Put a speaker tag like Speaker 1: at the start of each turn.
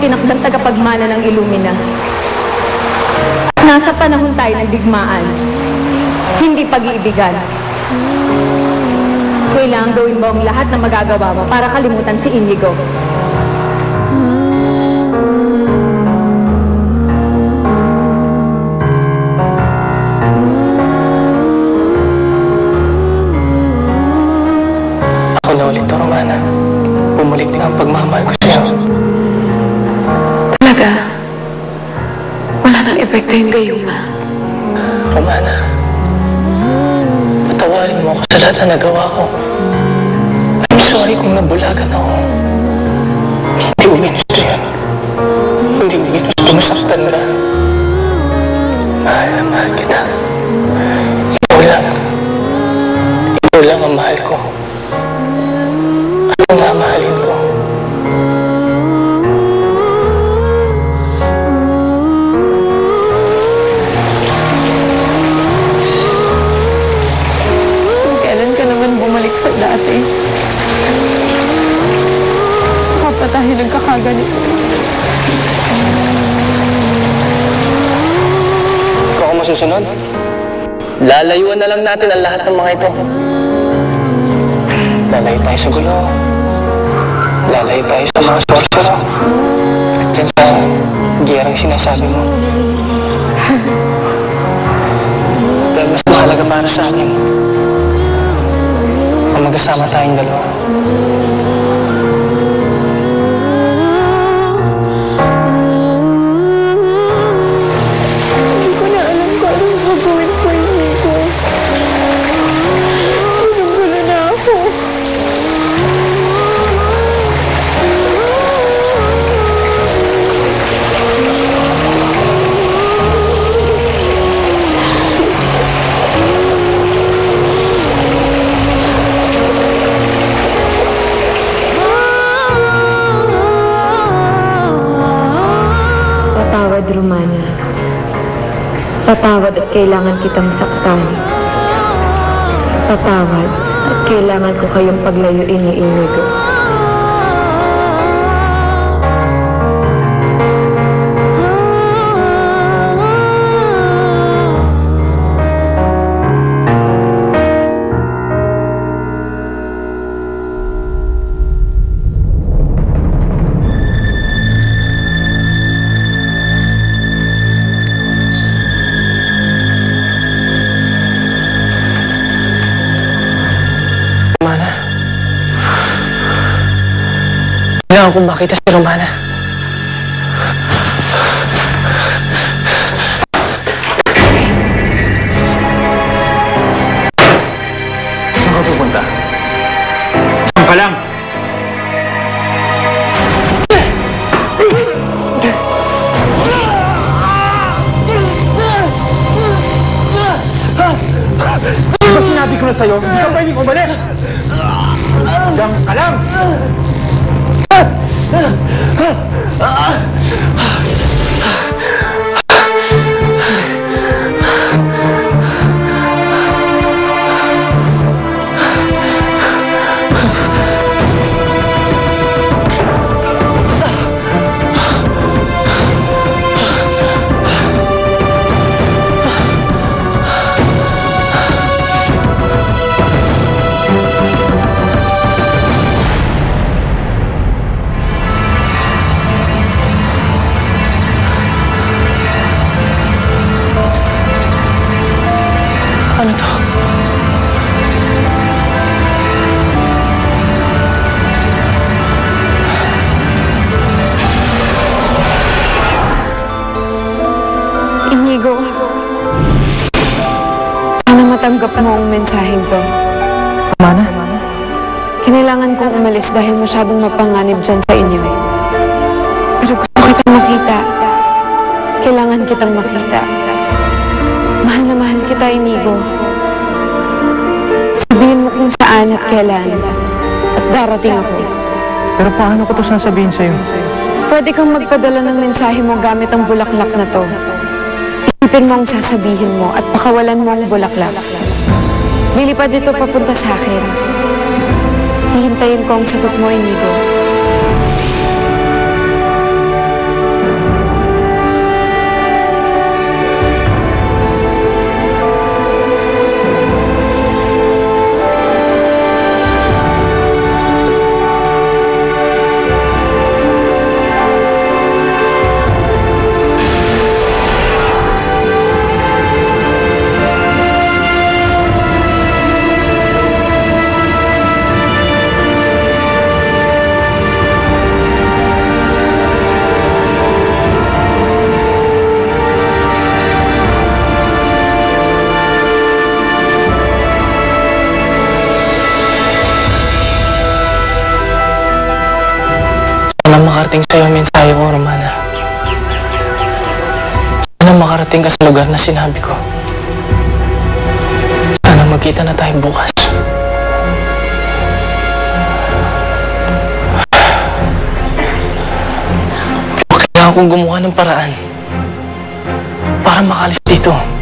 Speaker 1: tinakdang tagapagmana ng Illumina. At nasa panahon tayo ng digmaan, hindi pag-iibigan. Kailangan gawin mo ang lahat na magagawa mo para kalimutan si Inigo.
Speaker 2: Ako na ulit to, Romana. Bumalik na ang pagmamahal ko sa'yo.
Speaker 3: Talaga? Wala nang epekto yung gayuma.
Speaker 2: Romana, patawarin mo ako sa lahat na nagawa ko. I'm sorry kung nabulagan ako. Hindi uminusto yan. Hindi ginusto masaktan ka. Mahal na mahal kita. Ikaw lang. Ikaw lang ang mahal ko. At ang mamahalin ko.
Speaker 3: Kailan ka naman bumalik sa dati? Saka pa tayo nagkakaganito.
Speaker 2: Ikaw ang masusunod? Lalayuan na lang natin ang lahat ng mga ito. Lalayo tayo sa gulo. Lalayo tayo sa mga sorcerer. At yan sa giyerang sinasabi mo. Pero mas mahalaga para sa akin ang magkasama tayong dalawa.
Speaker 3: Hindi ko na alam kung anong gagawin ko, Inigo. Gulo na ako.
Speaker 1: Patawad, Romana. Patawad at kailangan kitang saktan. Patawad at kailangan ko kayong paglayuin ni Inigo.
Speaker 2: Romana. Kailangan kong makita si Romana.
Speaker 4: Saan ka pupunta? Saan ka lang? Di ba sinabi ko na sa'yo, hindi ka pwedeng umalis? Diyan ka lang!
Speaker 2: Ano to?
Speaker 3: Inigo, sana matanggap mo ang mensaheng to.
Speaker 2: Romana?
Speaker 3: Kinailangan kong umalis dahil masyadong mapanganib dyan sa inyo. Pero gusto kitang makita. Kailangan kitang makita. Mahal na mahal kita, Inigo. Sabihin mo kung saan at kailan. At darating ako.
Speaker 4: Pero paano ko to sasabihin sa'yo?
Speaker 3: Pwede kang magpadala ng mensahe mo gamit ang bulaklak na to. Isipin mo ang sasabihin mo at pakawalan mo ang bulaklak. Lilipad ito papunta sa akin. Hihintayin ko ang sagot mo, Inigo.
Speaker 2: makarating sa'yo ang mensahe ko, Romana. Sana makarating ka sa lugar na sinabi ko. Sana magkita na tayo bukas. Pero kailangan kong gumawa ng paraan para makalis dito.